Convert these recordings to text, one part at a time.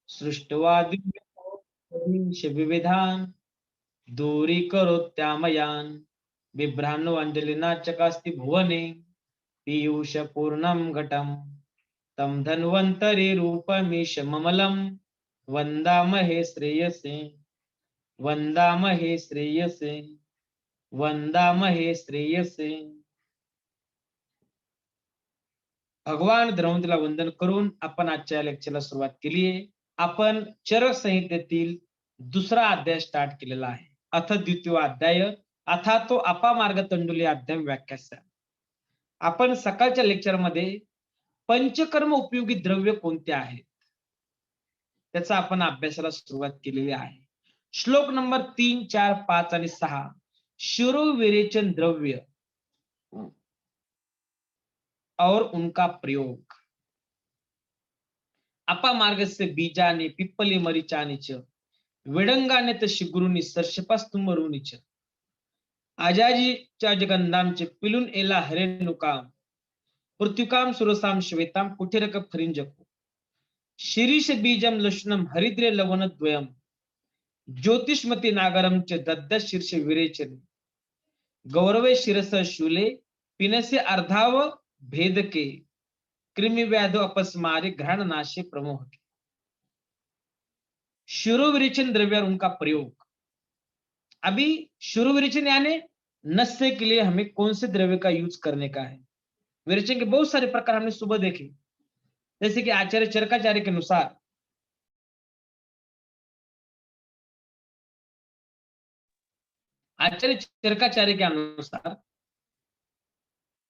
सृष्ट्वा Divya विविधान दूरीकरोत्यामयान् बिभ्राणो Angelina चकास्ति भुवने Piyush पूर्णं घटम तम धन्वन्तरि रूपमीशममलं वन्दामहे श्रेयसे वन्दामहे श्रेयसे वंदामहे श्रेयसे। भगवान द्रौपदीला वंदन करून आपण आजच्या लेक्चरला सुरुवात केली आहे। आपण चरक संहितेतील दुसरा अध्याय स्टार्ट केलेला आहे। अथ द्वितीय अध्याय अथा तो अपामार्ग तंडुली अध्याय व्याख्यासा। आपण सकाळच्या लेक्चर मध्ये पंचकर्म उपयोगी द्रव्य कोणते आहेत त्याचा आपण अभ्यासाला सुरुवात केलेली आहे। श्लोक नंबर 3, 4, 5 आणि 6 शिरो विरेचन द्रव्य और उनका प्रयोग। अपामार्ग से बीजाने पिप्पली मरीचाने च विडंगाने त शिगुरुनी सर्षपास्तुंबरुनी च आजाजीच्या जगंधामचे पिलून एला हरेनुकाम पृथ्विकाम सुरसाम श्वेताम कुठेरक फरिंजको शिरीष बीजम लक्ष्णम हरिद्रे लवण द्वयम ज्योतिष्मती नागरम च दद्द शीर्ष विरेचन गौरवे शिरस शूले पिनसे अर्धाव भेदके कृमि व्याधो अपस्मारे घ्राण नाशे प्रमोह के। शिरोविरेचन द्रव्य और उनका प्रयोग। अभी शिरोविरेचन यानी नस्य के लिए हमें कौन से द्रव्य का यूज करने का है। विरेचन के बहुत सारे प्रकार हमने सुबह देखे, जैसे कि आचार्य चरकाचार्य के अनुसार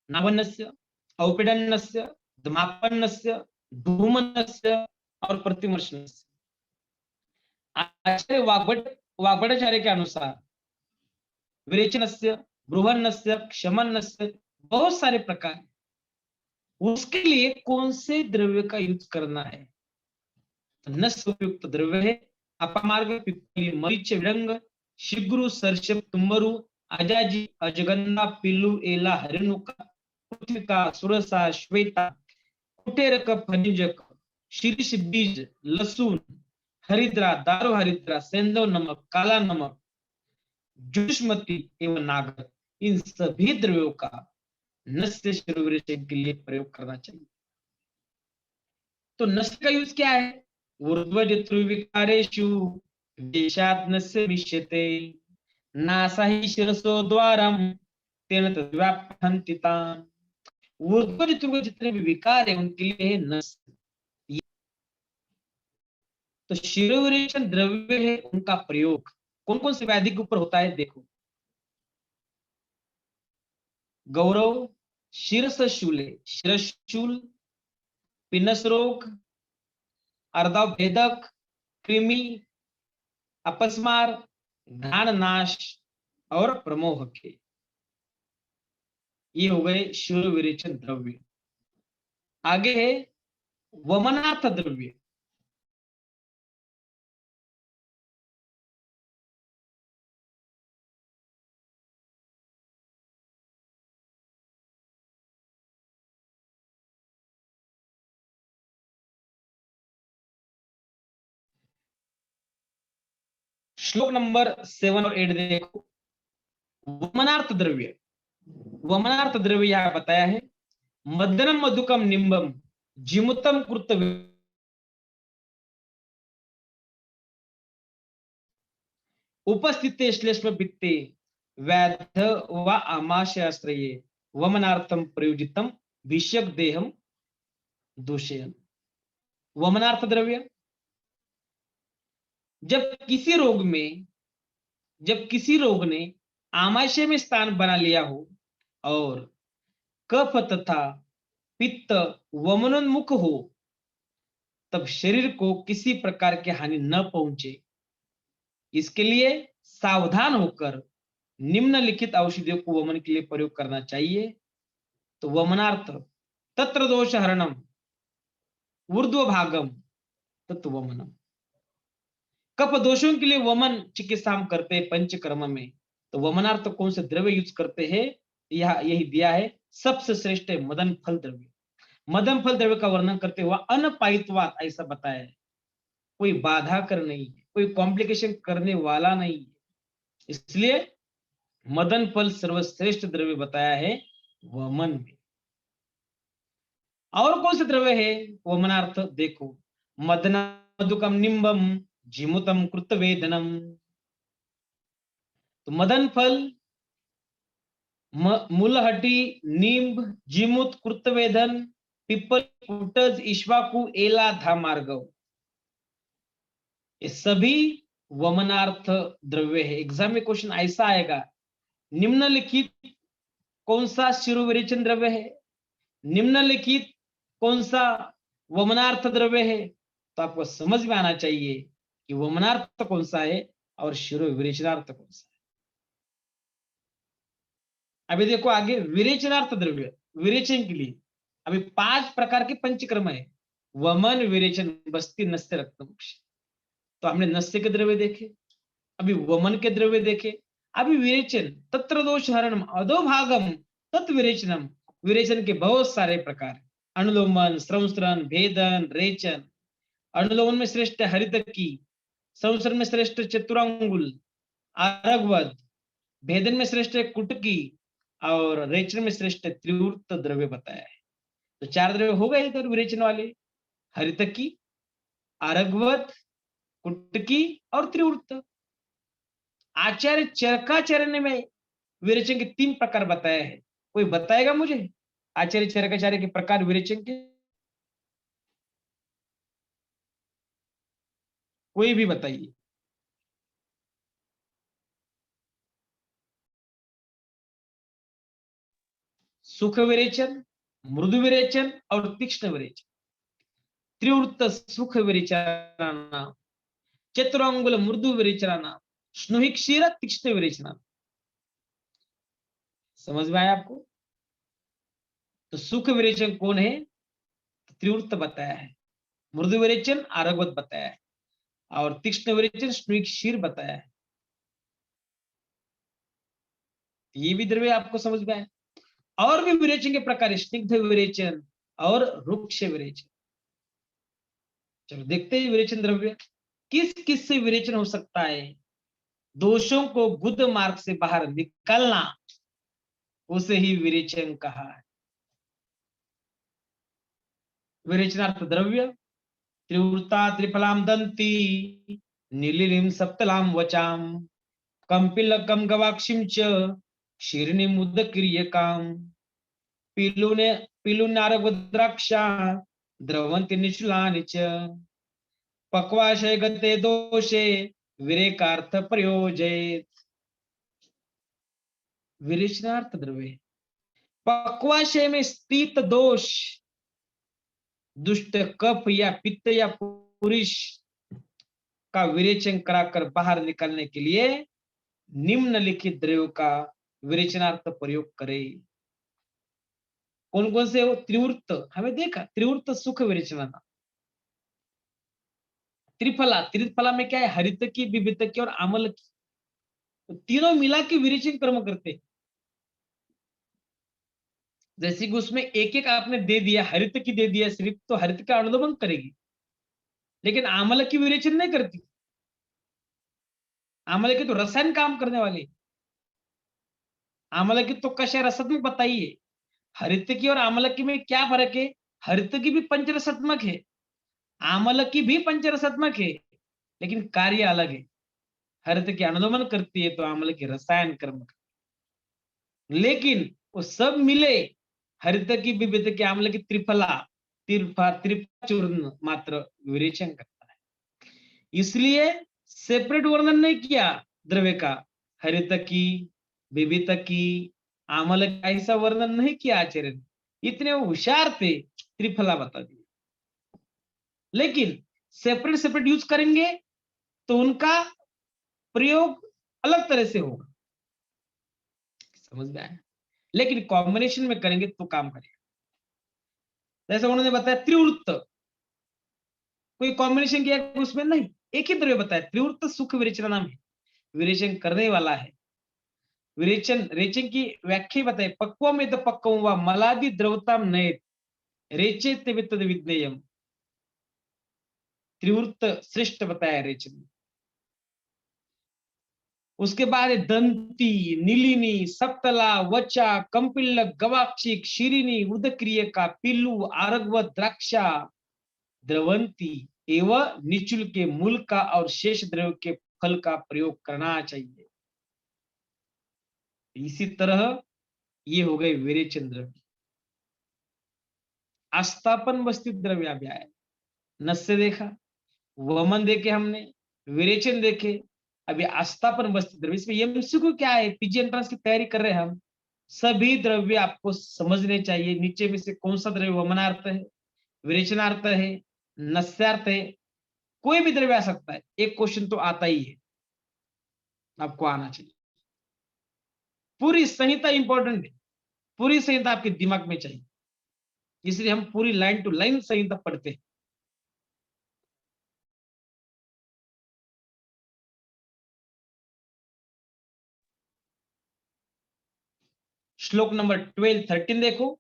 नावन्नस्य औपीडन्नस्य धमापन्नस्य धूमन्नस्य और प्रतिमर्शनस्य। आचार्य वाग्भटाचार्य के अनुसार विरेचनस्य बृहन्नस्य क्षमन्नस्य बहुत सारे प्रकार। उसके लिए कौन से द्रव्य का यूज करना है। नस्य उपयुक्त द्रव्य है अपामार्ग पिप्पली मरीच विडंग शिग्रु सर्षप तुम्बरु अजाजी अजगंधा पिल्लू एला हरिणुका पृथ्विका सुरसा श्वेता कुटेरक फनिजक शीर्ष बीज लहसुन हरिद्रा दारू हरिद्रा सेंधव नमक काला नमक जुष्मती एवं नागर, इन सभी द्रव्यों का नस्य शिरोविरेचन के लिए प्रयोग करना चाहिए। तो नस्य का यूज क्या है। ऊर्ध्वजत्रुविकारेषु देशात् नस्य मिश्यते नासाहि शिरसो द्वारम तेन तद्व्याप्यन्ति तान्। ऊर्ध्वजत्रु जितने भी विकार है उनके लिए है नस्य। तो शिरोविरेचन द्रव्य है उनका प्रयोग कौन कौन से व्याधि के ऊपर होता है देखो। गौरव शिरस शूले शिरशूल पिनस रोग अर्धाव भेदक कृमि अपस्मार घ्राण नाश और प्रमोह के, ये हो गए शिरोविरेचन द्रव्य। आगे है वमनार्थ द्रव्य। श्लोक नंबर 7 और 8 देखो। वमनार्थ द्रव्य, वमनार्थ द्रव्य यहां बताया है मदनम मधुकम निम्बम जिमुतम कृत उपस्थित श्लेष्म पित्ते व्याध व आमाशयाश्रये वमनार्थम प्रयोजितम भिषक देहम दूषयन। वमनार्थ द्रव्य जब किसी रोग ने आमाशय में स्थान बना लिया हो और कफ तथा पित्त वमनोन्मुख हो तब शरीर को किसी प्रकार की हानि न पहुंचे, इसके लिए सावधान होकर निम्नलिखित औषधियों को वमन के लिए प्रयोग करना चाहिए। तो वमनार्थ तत्र दोष हरणम ऊर्ध्व भागम तत्व वमनम। कफ दोषों के लिए वमन चिकित्सा हम करते हैं पंचकर्म में, तो वमनार्थ कौन से द्रव्य यूज करते हैं यही दिया है। सबसे श्रेष्ठ है मदन फल द्रव्य। मदन फल द्रव्य का वर्णन करते हुआ अनपायित्वात ऐसा बताया है। कोई बाधा कर नहीं है, कोई कॉम्प्लिकेशन करने वाला नहीं है। इसलिए मदन फल सर्वश्रेष्ठ द्रव्य बताया है वमन में। और कौन से द्रव्य है वमनार्थ? देखो, मदना मधुकम निम्बम जिमुतम कृतवेदनम। तो मदन फल, मूलहटी, नींब, जिमुत, कृतवेदन, पिपल, कुटज, इश्वाकु, एला, धामार्गव, ये सभी वमनार्थ द्रव्य है। एग्जाम में क्वेश्चन ऐसा आएगा, निम्नलिखित कौन सा शिरोविरेचन द्रव्य है, निम्नलिखित कौन सा वमनार्थ द्रव्य है? तो आपको समझ में आना चाहिए कि वमनार्थ कौन सा है और शिरोविरेचनार्थ कौन सा है। अभी देखो आगे, विरेचनार्थ द्रव्य, विरेचन के लिए अभी 5 प्रकार के पंचकर्म है। वमन, विरेचन, बस्ती, नस्य, रक्त, मोक्ष। तो हमने नस्य के द्रव्य देखे, अभी वमन के द्रव्य देखे, अभी विरेचन, तत्र दोष हरणम अधोभागम तत्विरेचनम। विरेचन के बहुत सारे प्रकार, अनुलोमन, श्रवण, भेदन, रेचन। अनुलोमन में श्रेष्ठ हरितकी, श्रवण में श्रेष्ठ चतुरांगुल, आरगवद, भेदन में श्रेष्ठ कुटकी और रेचन में श्रेष्ठ त्रिवृत्त द्रव्य बताया है। तो 4 द्रव्य हो गए इधर विरेचन वाले, हरितकी, आरगवद, कुटकी और त्रिवृत्त। आचार्य चरकाचार्य में विरेचन के 3 प्रकार बताए हैं। कोई बताएगा मुझे आचार्य चरकाचार्य के प्रकार विरेचन के? कोई भी बताइए। सुख विरेचन, मृदु विरेचन और तीक्ष्ण विरेचन। त्रिवृत्त सुख विरेचना, चतुरांगुल मृदु विरेचना, स्नुहिक्षीर तीक्ष्ण विरेचना। समझ में आया आपको? तो सुख विरेचन कौन है? त्रिवृत्त बताया है, मृदु विरेचन आरगवत बताया है और तीक्ष्ण विरेचन स्नुहिक्षीर बताया है। ये भी द्रव्य आपको समझ में आया। और भी विरेचन के प्रकार, स्निग्ध विरेचन और रुक्ष विरेचन। चलो देखते हैं विरेचन द्रव्य किस किस से विरेचन हो सकता है। दोषों को गुद मार्ग से बाहर निकालना, उसे ही विरेचन कहा है। विरेचनार्थ द्रव्य, त्रिवृता त्रिफलाम दंती, नीलिम सप्तलाम वचाम, कंपिलकम गवाक्षिम च, क्षीरणी मुद क्रियकाम, पिलुने पिलुनारगद्राक्षा, द्रवंति निचुलानि च, पक्वाशय गते दोषे विरेकार्थ प्रयोजयेत्। विरेचनार्थ द्रव्य, पक्वाशय में स्थित दोष, दुष्ट कफ या पित्त या पुरुष का विरेचन कराकर बाहर निकालने के लिए निम्नलिखित द्रव्यों का विरेचनार्थ प्रयोग करें। कौन कौन से हो? त्रिवृत्त, हमें देखा त्रिवृत्त सुख विरेचना। त्रिफला, त्रिफला में क्या है? हरितकी, विवितकी और आमलकी। तो तीनों मिला के विरेचन कर्म करते। जैसे कि उसमें एक एक आपने दे दिया, हरित की दे दिया सिर्फ, तो हरित का अनुलोमन करेगी, लेकिन आमलक की विरेचन नहीं करती। आमलक की तो रसायन काम करने वाली, आमलक की तो कषाय रसात्मक बताइए। हरित की और आमलक की में क्या फर्क है? हरित की भी पंचरसात्मक है, आमलक की भी पंचरसात्मक है, लेकिन कार्य अलग है। हरित की अनुलोमन करती है तो आमलक की रसायन कर्म करती है। लेकिन वो सब मिले, हरित की, विविध की, आमलक की, त्रिफला, त्रिफा चूर्ण मात्र विरेचन करता है। इसलिए सेपरेट वर्णन नहीं किया द्रव्य का, हरित की, विविध की, आमल का, ऐसा वर्णन नहीं किया आचार्य ने। इतने होशियार थे, त्रिफला बता दिया। लेकिन सेपरेट सेपरेट यूज करेंगे तो उनका प्रयोग अलग तरह से होगा। समझ में आया? लेकिन कॉम्बिनेशन में करेंगे तो काम करेगा। जैसे उन्होंने बताया त्रिवृत्त, कोई कॉम्बिनेशन किया उसमें नहीं, एक ही द्रव्य बताया, त्रिवृत्त सुख विरेचना नाम है, विरेचन करने वाला है। विरेचन, रेचन की व्याख्या बताए, पक्व में तो पक्व हुआ मलादि द्रवताम नए रेचे विज्ञेयम। त्रिवृत्त श्रेष्ठ बताया रेचन। उसके बाद है दंती, नीलिनी, सप्तला, वचा, कंपिल्लक, गवाक्षी, क्षीरिणी, उदक्रियका, पिल्लू, आरगवत, द्राक्षा, द्रवंती एवं निचुल के मूल का और शेष द्रव्य के फल का प्रयोग करना चाहिए। इसी तरह ये हो गए विरेचन द्रव्य। आस्थापन बस्ती द्रव्य अभी आया, नस्य देखा, वमन देखे हमने, विरेचन देखे, अभी आस्थापन बस्ती द्रव्य। इसमें एमसीक्यू क्या है, पीजी एंट्रेंस की तैयारी कर रहे हैं हम, सभी द्रव्य आपको समझने चाहिए। नीचे में से कौन सा द्रव्य वमनार्थ है, विरेचनार्थ है, नस्यार्थ है, कोई भी द्रव्य आ सकता है, एक क्वेश्चन तो आता ही है, आपको आना चाहिए। पूरी संहिता इंपॉर्टेंट है, पूरी संहिता आपके दिमाग में चाहिए, इसलिए हम पूरी लाइन टू लाइन संहिता पढ़ते हैं। श्लोक नंबर 13 देखो,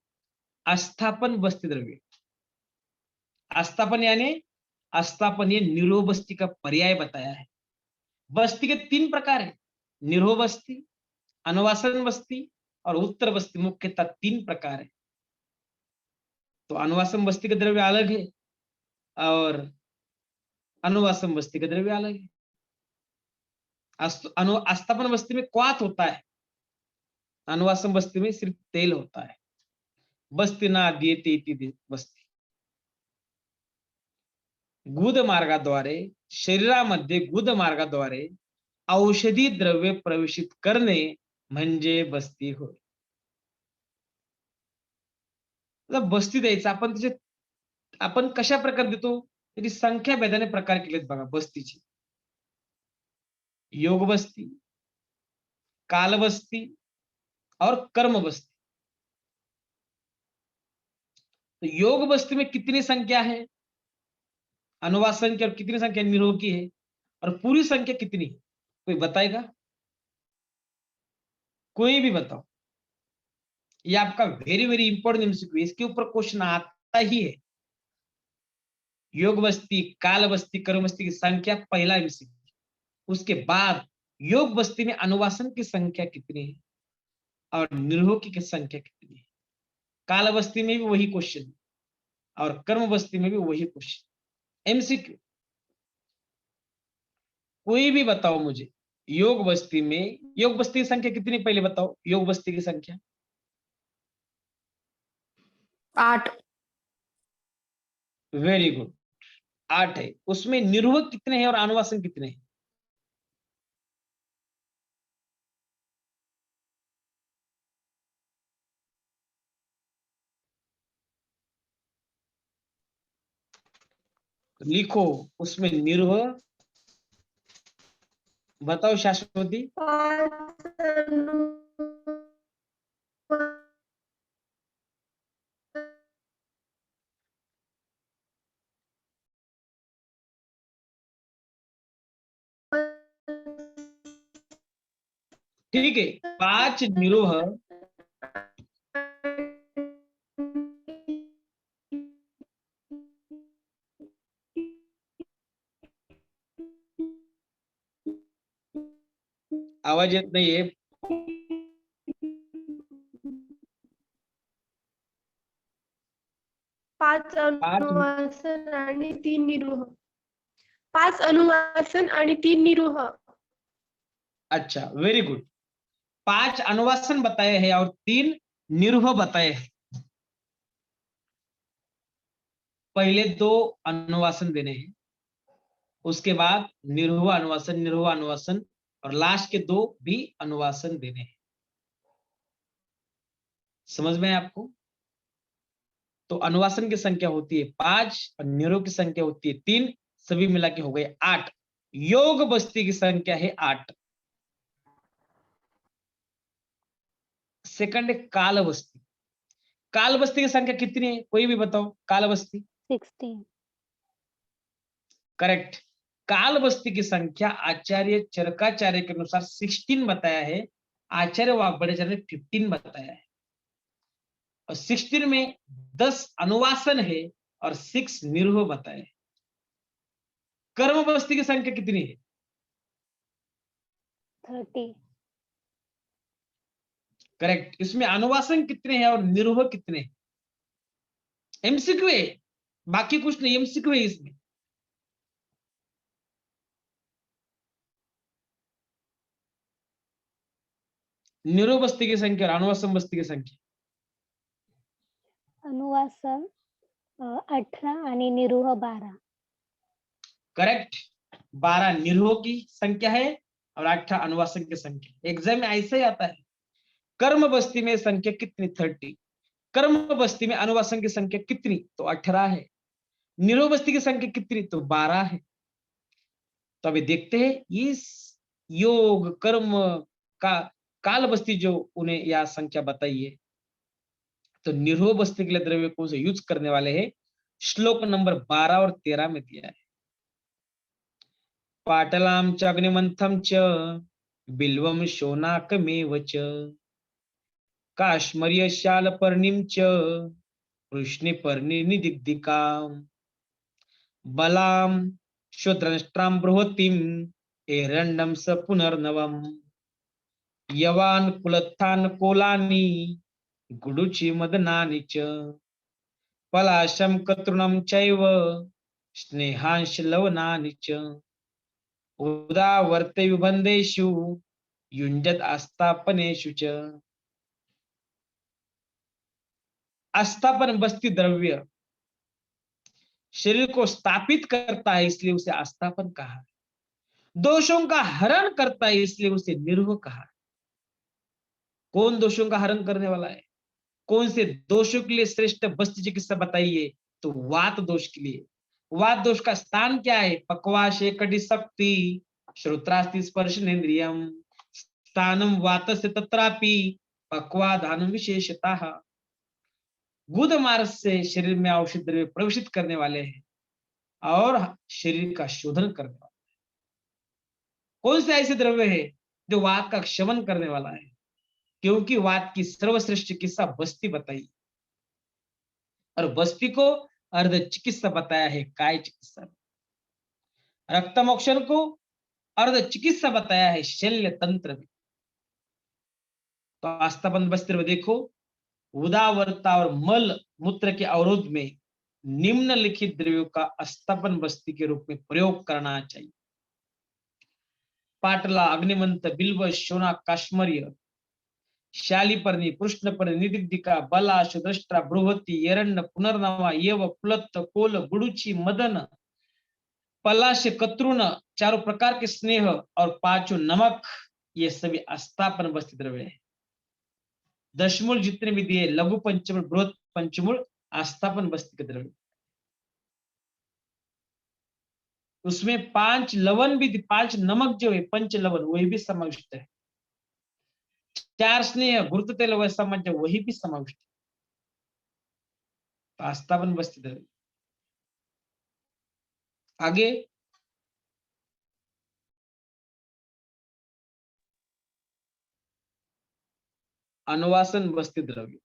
आस्थापन बस्ती द्रव्य। आस्थापन यानी आस्थापन ये निरोह बस्ती का पर्याय बताया है। बस्ती के 3 प्रकार है, निरोह बस्ती, अनुवासन बस्ती और उत्तर बस्ती, मुख्यतः 3 प्रकार है। तो अनुवासन बस्ती का द्रव्य अलग है और अनुवासन बस्ती का द्रव्य अलग है। आस्थापन बस्ती में क्वाथ होता है, अनुवासन बस्ती में सिर्फ तेल होता है। बस्ती ना दियते इति बस्ती। गुद मार्गाद्वारे शरीरामध्ये गुद मार्गाद्वारे औषधी द्रव्य प्रवेशित करणे म्हणजे बस्ती होय। बस्ती द्यायचं आपण, त्याचे आपण कशा प्रकारे देतो, त्याची संख्या भेदाने प्रकार केलेत बघा बस्तीची। योग बस्ती, काल बस्ती और कर्म बस्ती। तो योग बस्ती में कितनी संख्या है, अनुवासन की, और कितनी संख्या निरोग की है, और पूरी संख्या कितनी है, कोई बताएगा? कोई भी बताओ। ये आपका वेरी वेरी इंपॉर्टेंट एमसीक्यू, इसके ऊपर क्वेश्चन आता ही है। योग बस्ती, काल बस्ती, कर्म बस्ती की संख्या पहला एमसीक्यू। उसके बाद योग बस्ती में अनुवासन की संख्या कितनी है और निरोह की संख्या कितनी है। काल बस्ती में भी वही क्वेश्चन और कर्म बस्ती में भी वही क्वेश्चन, एमसीक्यू। कोई भी बताओ मुझे, योग बस्ती में, योग बस्ती की संख्या कितनी, पहले बताओ योग बस्ती की संख्या। 8। वेरी गुड, 8 है। उसमें निरोह कितने हैं और अनुवासन कितने हैं? लिखो उसमें निरोह, बताओ शाश्वती। 5 ठीक है, 5 निरोह, आवाज येत नाहीये। 5 5 अनुवासन आणि 3 निरोह। 5 अनुवासन आणि 3 निरोह। अच्छा, वेरी गुड। 5 अनुवासन बताए हैं और 3 निरोह बताए हैं। पहले 2 अनुवासन देने हैं, उसके बाद निरोह अनुवासन, निरोह अनुवासन, और लास्ट के 2 भी अनुवासन देने हैं। समझ में है आपको? तो अनुवासन की संख्या होती है 5 और निरोह की संख्या होती है 3, सभी मिला के हो गए 8। योग बस्ती की संख्या है 8। सेकंड है काल बस्ती। काल बस्ती की संख्या कितनी है, कोई भी बताओ। काल बस्ती 16। करेक्ट। काल बस्ती की संख्या आचार्य चरकाचार्य के अनुसार 16 बताया है, आचार्य वाग्भटाचार्य ने 15 बताया है। और 16 में 10 अनुवासन है और 6 निरोह बताए। कर्म बस्ती की संख्या कितनी है? 30। करेक्ट। इसमें अनुवासन कितने हैं और निरूह कितने हैं? एमसीक्यू है, बाकी कुछ नहीं, एमसीक्यू है इसमें। निरूह बस्ती की संख्या और अनुवासन बस्ती की संख्या। अनुवासन 18 आणि निरूह 12। करेक्ट। 12 निरूह की संख्या है और 18 अनुवासन की संख्या। एग्जाम में ऐसे ही आता है। कर्म बस्ती में संख्या कितनी? 30। कर्म बस्ती में अनुवासन की संख्या कितनी? तो 18 है। निरूह बस्ती की संख्या कितनी? तो 12 है। तो अभी देखते हैं इस योग कर्म का काल बस्ती जो उन्हें यह संख्या बताइए। तो निरूह बस्ती के लिए द्रव्य कौन से यूज करने वाले हैं? श्लोक नंबर 12 और 13 में दिया है। पाटलाम च अग्निमंथम च बिल्वम शोनाकमेव च काश्मर्य शालपर्णिम च कृष्णपर्णिनिदिग्धिकाम् बलाम श्वद्रष्ट्राम बृहतीम एरण्डम स पुनर्नवम यवान कुलत्थान कोलानी गुडुचि मदनानि च पलाशम कतृणम चैव स्नेहांश लवनानि च उदावर्ते विबंधेषु युञ्जत आस्थापनेषु च। आस्थापन बस्ती द्रव्य शरीर को स्थापित करता है, इसलिए उसे आस्थापन कहा। दोषों का हरण करता है, इसलिए उसे निरूह कहा। कौन दोषों का हरण करने वाला है? कौन से दोषों के लिए श्रेष्ठ बस्ती चिकित्सा बताइए? तो वात दोष के लिए। वात दोष का स्थान क्या है? पक्वाशे कटि शक्ति श्रोत्रास्ति स्पर्शनेन्द्रियम स्थानम वातस्य तत्रापि पक्वाधानम विशेषतः। गुद मार्ग से शरीर में औषध द्रव्य प्रवेशित करने वाले हैं और शरीर का शोधन करने वाले। कौन से ऐसे द्रव्य है जो वात का क्षमन करने वाला है? क्योंकि वात की सर्वश्रेष्ठ चिकित्सा बस्ती बताई और बस्ती को अर्ध चिकित्सा बताया है काय चिकित्सा। रक्तमोक्षण को अर्ध चिकित्सा बताया है शल्य तंत्र में। तो आस्थापन बस्ती में देखो, उदावरता और मल मूत्र के अवरोध में निम्नलिखित द्रव्यों का आस्थापन बस्ती के रूप में प्रयोग करना चाहिए। पाटला, अग्निमंत, बिल्व, शोना, काश्मर्य, शालिपर्णी, कृष्णपर्णी, निदिग्धिका, बला, सुदृष्टा, बृहति, एरण्य, पुनर्नवा, यव, कुलत्थ, कोल, गुडुचि, मदन, पलाश, कतृण, चारों प्रकार के स्नेह और पांचों नमक, ये सभी आस्थापन बस्ती द्रव्य है। दशमूल जितने भी दिए, लघु पंचमूल, बृहत पंचमूल, आस्थापन बस्ती के द्रव्य। उसमें 5 लवण भी, 5 नमक जो है पंच लवण, वही भी समाविष्ट है। 4 स्नेह गुरुत्व तेल वह समझ, वही भी समाविष्ट है। आस्थापन बस्ती द्रव्य। आगे अनुवासन बस्ती द्रव्य।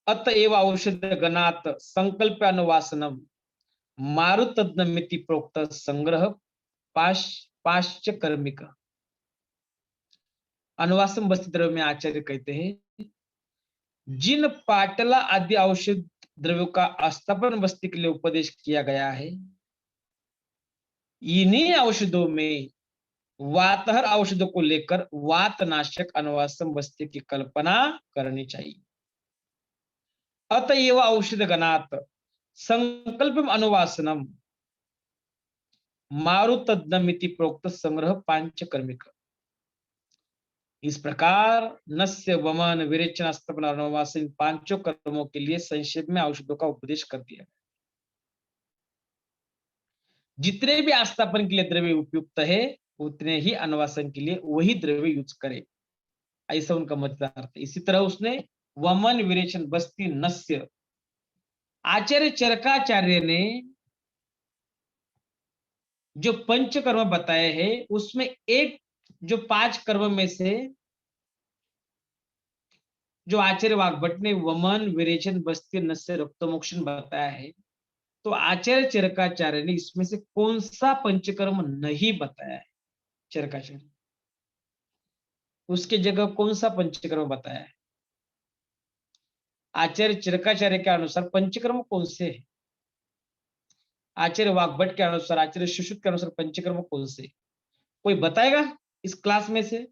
अतएव औषध गणात संकल्प अनुवासनम मारुतद्नमिति प्रोक्त संग्रह पाश्च कर्मिक। अनुवासन बस्ती द्रव्य में आचार्य कहते हैं, जिन पाटला आदि औषध द्रव्यों का आस्थापन बस्ती के लिए उपदेश किया गया है, इन्हीं औषधों में वातहर औषधों को लेकर वातनाशक अनुवासन बस्ती की कल्पना करनी चाहिए। अतएव औषध गणात संकल्प अनुवासनम मारुतद्नमिति प्रोक्त संग्रह पांचकर्मिक। इस प्रकार नस्य, वमन, विरेचन, आस्थापन और अनुवासन, पांचों कर्मों के लिए संक्षेप में औषधों का उपदेश कर दिया। जितने भी आस्थापन के लिए द्रव्य उपयुक्त है, उतने ही अनुवासन के लिए वही द्रव्य यूज करे, ऐसा उनका मतलब है। इसी तरह उसने वमन, विरेचन, बस्ती, नस्य, आचार्य चरकाचार्य ने जो पंचकर्म बताए हैं, उसमें एक जो 5 कर्म में से जो आचार्य वाग्भट ने वमन, विरेचन, बस्ती, नस्य, रक्तमोक्षण बताया है, तो आचार्य चरकाचार्य ने इसमें से कौन सा पंचकर्म नहीं बताया है? चरकाचार्य उसके जगह कौन सा पंचकर्म बताया है? आचार्य चरकाचार्य के अनुसार पंचकर्म कौन से है? आचार्य वाग्भट के अनुसार, आचार्य सुश्रुत के अनुसार पंचकर्म कौन से? कोई बताएगा इस क्लास में से?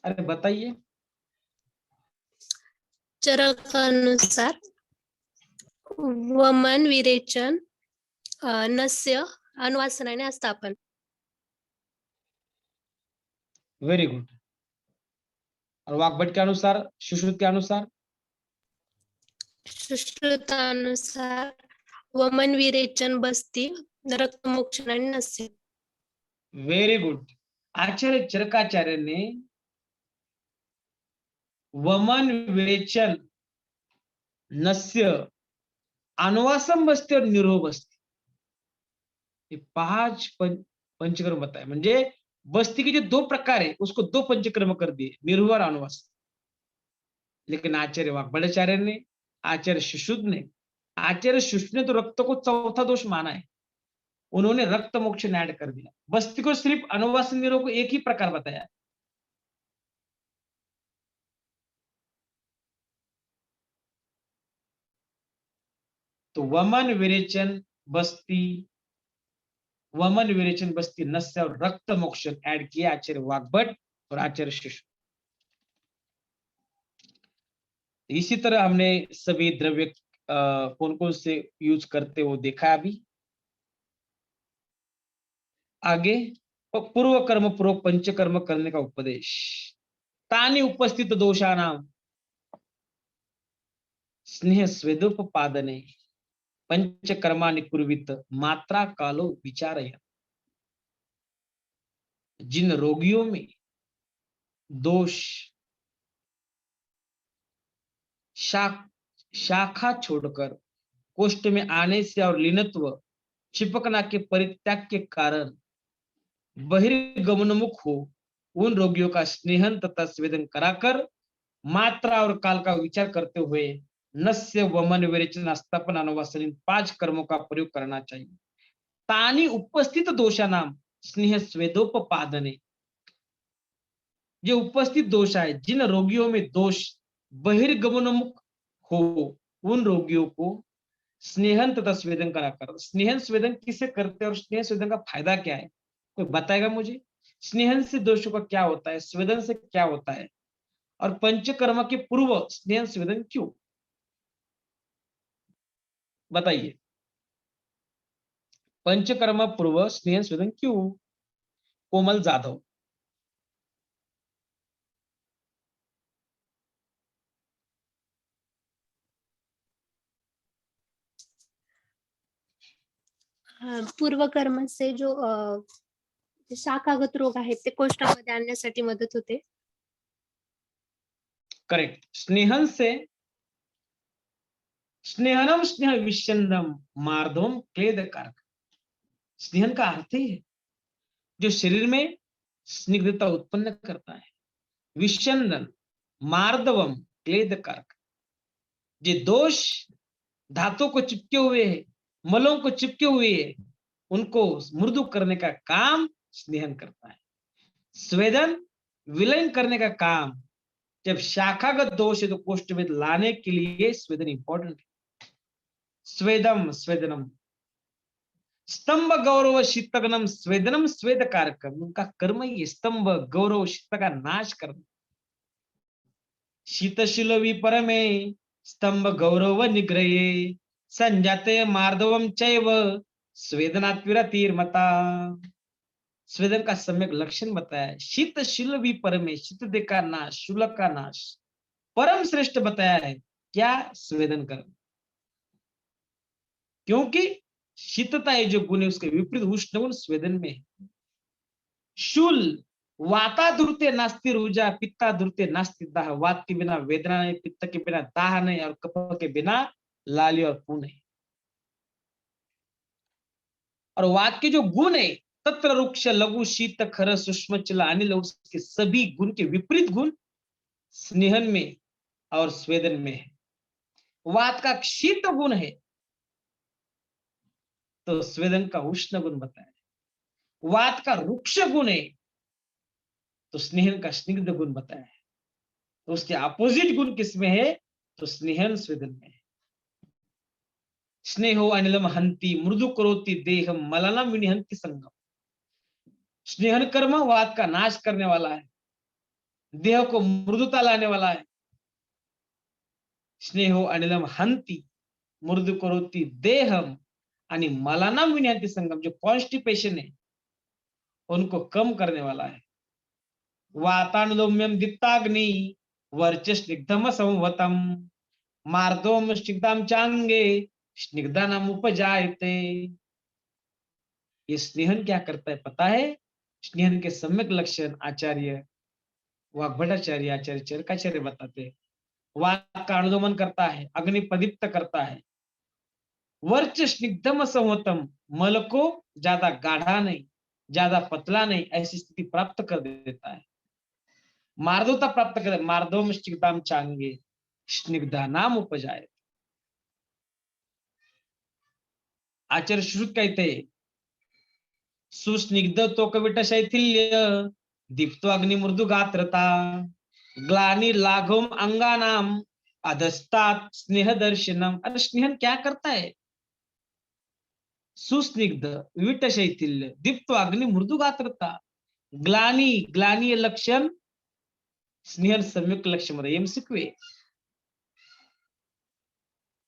अरे बताइए। चरकानुसार वमन, विरेचन, नस्य, अनुवासन आणि अस्थापन. Very good. और वाग्भट के अनुसार, सुश्रुत के अनुसार? सुश्रुतानुसार वमन, विरेचन, बस्ती, रक्तमोक्षण आणि नस्य. Very good. आचार्य चरकाचार्य ने वमन, विरेचन, नस्य, अनुवासम बस्ती और निरोह बस्ती, ये 5 पंचकर्म बताए। म्हणजे बस्ती के जो 2 प्रकार है उसको 2 पंचकर्म कर दिए, निरोह और अनुवास। लेकिन आचार्य वाग्भटाचार्य ने, आचार्य सुश्रुत ने तो रक्त को चौथा दोष माना है, उन्होंने रक्त मोक्ष ऐड कर दिया। बस्ती को सिर्फ अनुवास निरोह को एक ही प्रकार बताया। तो वमन, विरेचन, बस्ती, वमन, विरेचन, बस्ती, नस्य और रक्त मोक्ष ऐड किए आचार्य वाग्भट और आचार्य सुश्रुत। इसी तरह हमने सभी द्रव्य कौन कौन से यूज करते वो देखा अभी। आगे पूर्व कर्म पूर्वक पंचकर्म करने का उपदेश। तानि उपस्थित दोषानाम स्नेह स्वेदोपपादने पंचकर्माणि कुर्वित मात्रा कालो विचारय। जिन रोगियों में दोष शाखा छोड़कर कोष्ठ में आने से और लीनत्व चिपकना के परित्याग के कारण बहिर्गमनमुख हो, उन रोगियों का स्नेहन तथा स्वेदन कराकर मात्रा और काल का विचार करते हुए नस्य, वमन, विरेचन, अस्थापन, अनुवासन इन 5 कर्मों का प्रयोग करना चाहिए। तानि उपस्थित दोषानाम स्नेह स्वेदोपपादने, जो उपस्थित दोष है, जिन रोगियों में दोष बहिर्गमनमुख हो, उन रोगियों को स्नेहन तथा स्वेदन कराकर। स्नेहन स्वेदन किसे करते हैं और स्नेह स्वेदन का फायदा क्या है? कोई बताएगा मुझे? स्नेहन से दोषों का क्या होता है, स्वेदन से क्या होता है, और पंचकर्म के पूर्व स्नेहन स्वेदन क्यों? बताइए। पंचकर्म पूर्व स्नेहन स्वेदन क्यों? कोमल जाधव। पूर्व कर्म से जो शाखागत रोग आहेत ते कोष्ठामध्ये आणण्यासाठी मदत होते. करेक्ट। स्नेहन से, स्नेहनम स्नेह विषन्दम मार्दवम क्लेद कारक। स्नेहन का अर्थ ही है जो शरीर में स्निग्धता उत्पन्न करता है। विषन्दन, मार्दवम, क्लेद कारक, जो दोष धातु को चिपके हुए है, मलों को चिपके हुए है, उनको मृदु करने का काम स्नेहन करता है। स्वेदन, विलयन करने का काम। जब शाखागत दोष है तो कोष्ठ में लाने के लिए स्वेदन इंपॉर्टेंट है। स्वेदम, स्वेदनम, स्तंभ गौरव शीतगनम स्वेदनम स्वेद कारकम, उनका कर्म ही स्तंभ गौरव शीत का नाश करना। शीतशिल विपरमे स्तंभ गौरव निग्रहे संजाते मार्दवम चैव स्वेदनात् विरतिर्मता। स्वेदन का सम्यक लक्षण बताया। शीतशिल विपरमे, शीत दे का नाश, शुलक का नाश, परम श्रेष्ठ बताया है क्या? स्वेदन कर्म। क्योंकि शीतता है जो गुण है उसके विपरीत उष्ण गुण स्वेदन में है। शूल, वाता धुरते नास्ति ऊर्जा, पित्ता धुरते नास्ति दाह। वात के बिना वेदना नहीं, पित्त के बिना दाह नहीं, और कफ के बिना लाली और पुण्य नहीं। और वात के जो गुण है तत्र रुक्ष लघु शीत खर सूक्ष्म चल अनिल उसके सभी गुण के विपरीत गुण स्नेहन में और स्वेदन में है। वात का शीत गुण है तो स्वेदन का उष्ण गुण बताया। वात का रुक्ष गुण है तो स्नेहन का स्निग्ध गुण बताया है। तो उसके अपोजिट गुण किसमें है? तो स्नेहन स्वेदन में है। स्नेहो अनिलम हंति मृदु करोति देहम मलनम विनिहंति संगम। स्नेहन कर्म वात का नाश करने वाला है, देह को मृदुता लाने वाला है। स्नेहो अनिलम हंति मृदु करोति देहम आणि मलानम विनिहंति संगम, जो कॉन्स्टिपेशन है उनको कम करने वाला है। वातानुलोम्यम दीप्ताग्नि वर्च स्निग्धम संवतम मार्दोम स्निग्धाम चांगे स्निग्धानाम उपजायते। ये स्नेहन क्या करता है पता है? स्नेहन के सम्यक लक्षण आचार्य वाग्भटाचार्य आचार्य चरकाचार्य बताते हैं। वाक का अनुगमन करता है, अग्नि प्रदीप्त करता है, वर्च स्निग्धम संवतम, मल को ज्यादा गाढ़ा नहीं ज्यादा पतला नहीं ऐसी स्थिति प्राप्त कर देता है। मार्दोता प्राप्त कर, मार्दोम स्निग्धाम चांगे स्निग्धा नाम उपजाए। आचार्य श्रुत कहते हैं सुस्निग्ध तोकविट शैथिल्य दीप्तो अग्नि मृदु गात्रता ग्लानि लाघवम अंगानाम अधस्तात स्नेह दर्शनम। अरे स्नेहन क्या करता है? सुस्निग्ध विट शैथिल्य दीप्तो अग्नि मृदु गात्रता ग्लानी, ग्लानी लक्षण स्नेहन सम्यक लक्षण एमसीक्वे।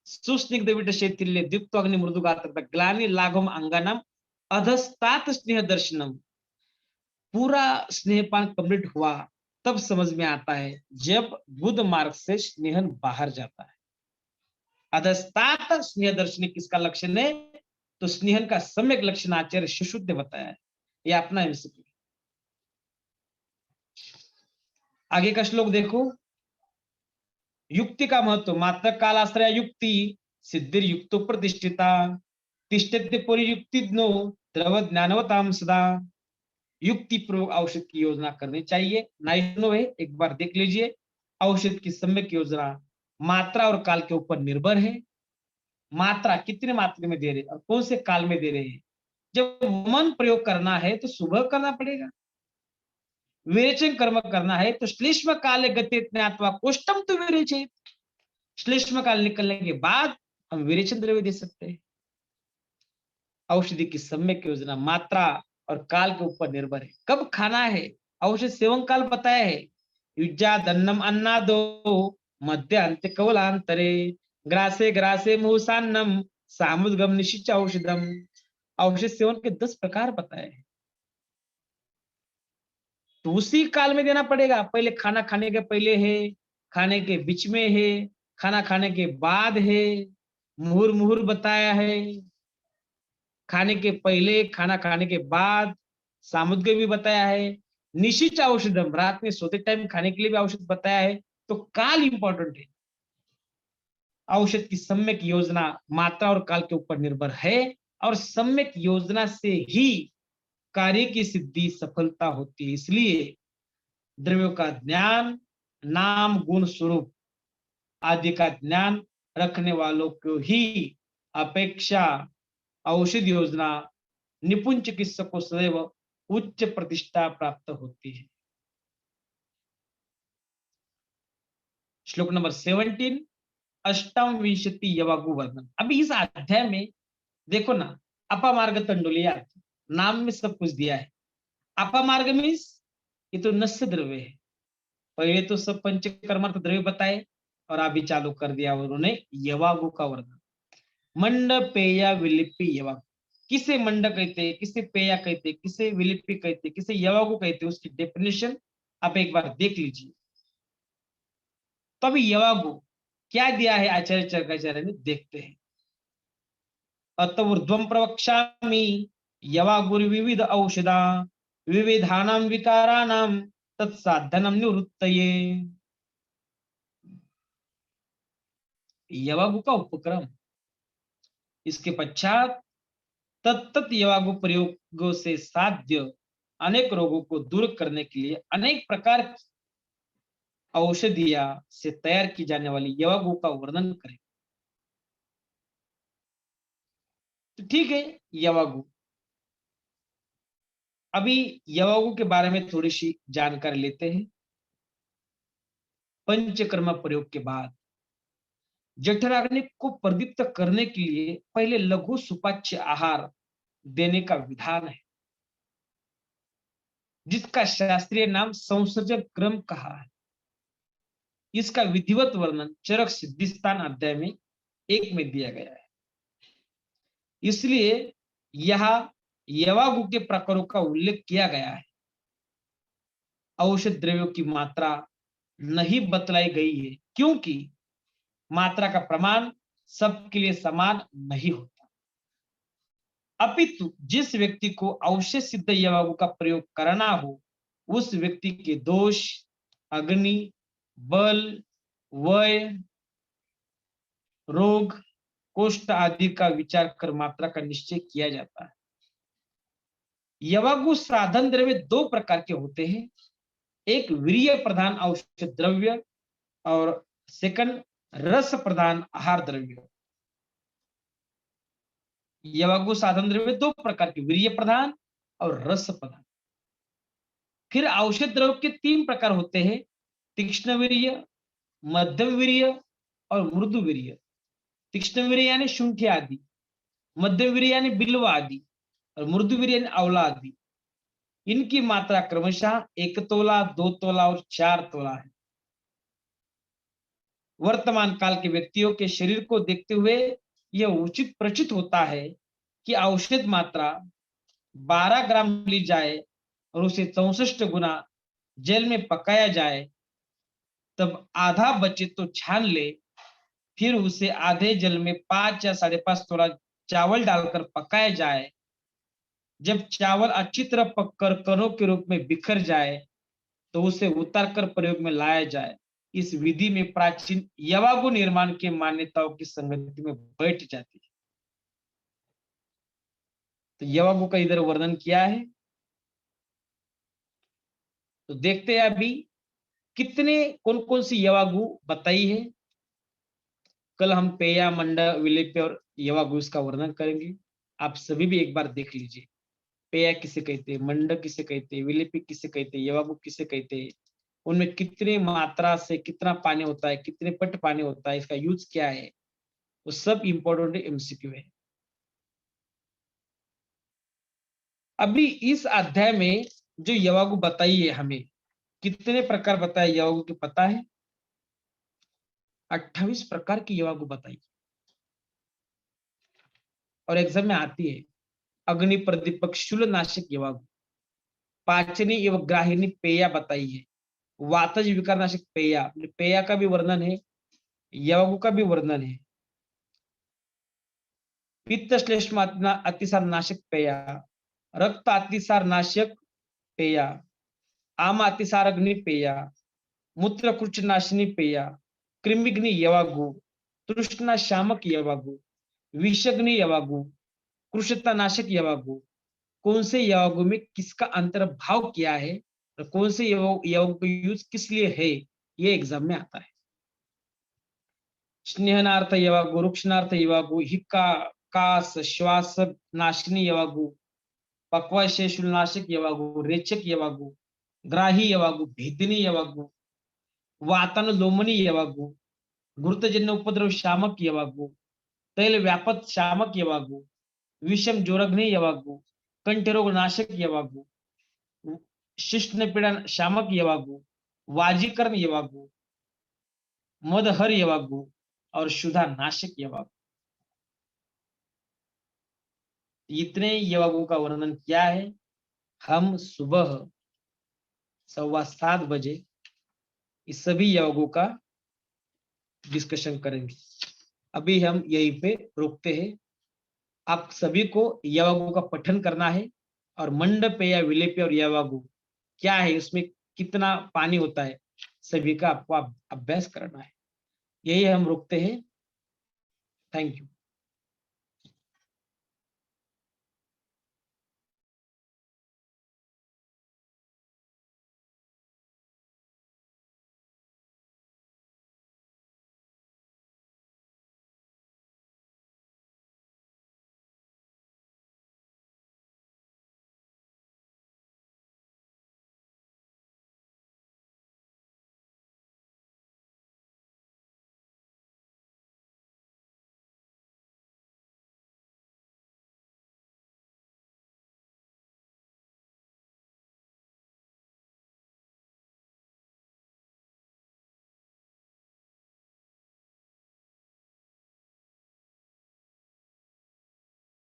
सुस्निग्ध विट शैथिल्य दीप्तो अग्नि मृदु गात्रता ग्लानि लाघवम अंगानाम अधस्तात स्नेह दर्शनम। पूरा स्नेहपान कंप्लीट हुआ तब समझ में आता है जब बुध मार्ग से स्नेहन बाहर जाता है। अधस्तात स्नेह दर्शन किसका लक्षण है? तो स्नेहन का सम्यक लक्षण आचार्य सुश्रुत ने बताया है। यह अपना एमसीक्यू। आगे का श्लोक देखो। युक्ति का महत्व मात्र कालाश्रय युक्ति सिद्धिर युक्तो प्रतिष्ठिता तिष्ठते परियुक्तिज्ञो द्रव ज्ञानवताम सदा। युक्ति पूर्वक औषध की योजना करनी चाहिए। नाइनो है, एक बार देख लीजिए। औषध की सम्यक योजना मात्रा और काल के ऊपर निर्भर है। मात्रा कितने मात्रा में दे रहे और कौन से काल में दे रहे हैं। जब मन प्रयोग करना है तो सुबह करना पड़ेगा। विरेचन कर्म करना है तो श्लेष्म काले गति ज्ञात्वा कोष्टम तो विरेचेत। श्लेष्म काल निकलने के बाद हम विरेचन द्रव्य दे सकते हैं। औषधि की सम्यक योजना मात्रा और काल के ऊपर निर्भर है। कब खाना है? औषध सेवन काल बताया है। युज्जा दन्नम अन्नादो मध्य अंत कवलांतरे ग्रासे ग्रासे मुहुसान्नम सामुद्गम निशिच औषधम। औषध सेवन के 10 प्रकार बताए हैं तो उसी काल में देना पड़ेगा। पहले खाना खाने के पहले है, खाने के बीच में है, खाना खाने के बाद है, मुहुर मुहुर बताया है। खाने के पहले, खाना खाने के बाद, सामुद्र भी बताया है। निशिच औषधम, रात में सोते टाइम खाने के लिए भी औषध बताया है। तो काल इंपॉर्टेंट है। औषध की सम्यक योजना मात्रा और काल के ऊपर निर्भर है और सम्यक योजना से ही कार्य की सिद्धि सफलता होती है। इसलिए द्रव्यों का ज्ञान, नाम गुण स्वरूप आदि का ज्ञान रखने वालों को ही अपेक्षा औषध योजना निपुण चिकित्सक को सदैव उच्च प्रतिष्ठा प्राप्त होती है। श्लोक नंबर 17 अष्टम विंशति यवागु वर्णन। अभी इस अध्याय में देखो ना, अपामार्ग तंडुलिया नाम में सब कुछ दिया है। अपामार्ग मीन्स ये तो नस्य द्रव्य है। पहले तो सब पंचकर्मार्थ द्रव्य बताए और अभी चालू कर दिया उन्होंने यवागु का वर्णन। मंड पेया विलिपि यवागु। किसे मंड कहते हैं, किसे पेया कहते हैं, किसे विलिपि कहते हैं, किसे यवागु कहते हैं, उसकी डेफिनेशन आप एक बार देख लीजिए। तो अभी यवागु क्या दिया है आचार्य चरकाचार्य ने, देखते हैं। अतऊर्ध्वं प्रवक्ष्यामि यवागुर विविध औषधा विविधानां विकाराणां तत्साधनं निवृत्तये। यवागु का उपक्रम, इसके पश्चात तत्त यवागु प्रयोगों से साध्य अनेक रोगों को दूर करने के लिए अनेक प्रकार की औषधियां से तैयार की जाने वाली यवागु का वर्णन करें। तो ठीक है, यवागु। अभी यवागु के बारे में थोड़ी सी जानकारी लेते हैं। पंचकर्म प्रयोग के बाद जठराग्नि को प्रदीप्त करने के लिए पहले लघु सुपाच्य आहार देने का विधान है, जिसका शास्त्रीय नाम संसर्जक क्रम कहा है। इसका विधिवत वर्णन चरक सिद्धिस्थान अध्याय में 1 में दिया गया है। इसलिए यहाँ यवागु के प्रकारों का उल्लेख किया गया है। औषध द्रव्यों की मात्रा नहीं बतलाई गई है, क्योंकि मात्रा का प्रमाण सबके लिए समान नहीं होता। अपितु जिस व्यक्ति को औषध सिद्ध यवागु का प्रयोग करना हो, उस व्यक्ति के दोष, अग्नि, बल, वय, रोग, कोष्ठ आदि का विचार कर मात्रा का निश्चय किया जाता है। यवागु साधन द्रव्य 2 प्रकार के होते हैं, एक वीर्य प्रधान औषध द्रव्य और सेकंड रस प्रधान आहार द्रव्य। यवागु साधन द्रव्य 2 प्रकार के, वीर्य प्रधान और रस प्रधान। फिर औषध द्रव्य के 3 प्रकार होते हैं, तीक्ष्ण वीर्य, मध्यम वीर्य और मृदु वीर्य। तीक्ष्ण वीर्य यानी शुंठी आदि, मध्यम वीर्य यानी बिल्व आदि और मृदु वीर्य यानी आंवला आदि। इनकी मात्रा क्रमशः 1 तोला, 2 तोला और 4 तोला है। वर्तमान काल के व्यक्तियों के शरीर को देखते हुए यह उचित प्रचित होता है कि औषध मात्रा 12 ग्राम ली जाए और उसे 64 गुना जल में पकाया जाए, तब आधा बचे तो छान ले, फिर उसे आधे जल में 5 या 5.5 तोला चावल डालकर पकाया जाए। जब चावल अच्छी तरह पककर कणों के रूप में बिखर जाए तो उसे उतारकर प्रयोग में लाया जाए। इस विधि में प्राचीन यवागु निर्माण की मान्यताओं की संगति में बैठ जाती है। तो यवागु का इधर वर्णन किया है। तो देखते हैं अभी कितने कौन कौन सी यवागु बताई है। कल हम पेया, मंड, विलेप्य और यवागु इसका वर्णन करेंगे। आप सभी भी एक बार देख लीजिए। पेया किसे कहते हैं, मंड किसे कहते हैं, विलेपी किसे कहते हैं, यवागु किसे कहते हैं, उनमें कितने मात्रा से कितना पानी होता है, कितने पट पानी होता है, इसका यूज क्या है, वो सब इंपॉर्टेंट एमसीक्यू है। अभी इस अध्याय में जो यवागु बताई है, हमें कितने प्रकार बताए यवागु के पता है? 28 प्रकार की यवागु बताई और एग्जाम में आती है। अग्नि प्रदीपक शूलनाशक यवागु, पाचनी एवं ग्राहिनी पेया बताई है, वातज विकारनाशक पेया, पेया का भी वर्णन है, यवागु का भी वर्णन है। पित्त श्लेष्म अतिसार नाशक पेया, रक्त अतिसार नाशक पेया, आम अतिसार अग्नि पेया, मूत्र कुच नाशिनी पेया, कृमिग्नि यवागु, तृष्णा शामक यवागु, विषग्नि यवागु, कृषता नाशक यवागु। कौन से यवागु में किसका अंतर्भाव किया है और कौन से यवागु का यूज किस लिए है, ये एग्जाम में आता है। स्नेहनार्थ यवागु, रुक्षनार्थ यवागु, हिक्का, कास, श्वास नाशिनी यवागु, पक्वाशेषुलनाशक यवागु, रेचक यवागु, ग्राही यवागु, भेदिनी यवागु, वातानुलोमनी यवागु, घृतजन्य उपद्रव शामक यवागु, तैल व्यापत शामक यवागु, विषम जोरग्नि यवागु, कंठरोग नाशक यवागु, शिष्ण पीड़ा शामक यवागु, वाजीकरण यवागु, मदहर यवागु और शुद्धा नाशक यवागु। इतने यवागु का वर्णन किया है। हम सुबह 7:15 बजे इस सभी यवागु का डिस्कशन करेंगे। अभी हम यहीं पे रोकते हैं। आप सभी को यवागु का पठन करना है और मंडप या विलेप और यवागु क्या है, उसमें कितना पानी होता है, सभी का आपको अभ्यास करना है। यही हम रोकते हैं। Thank you.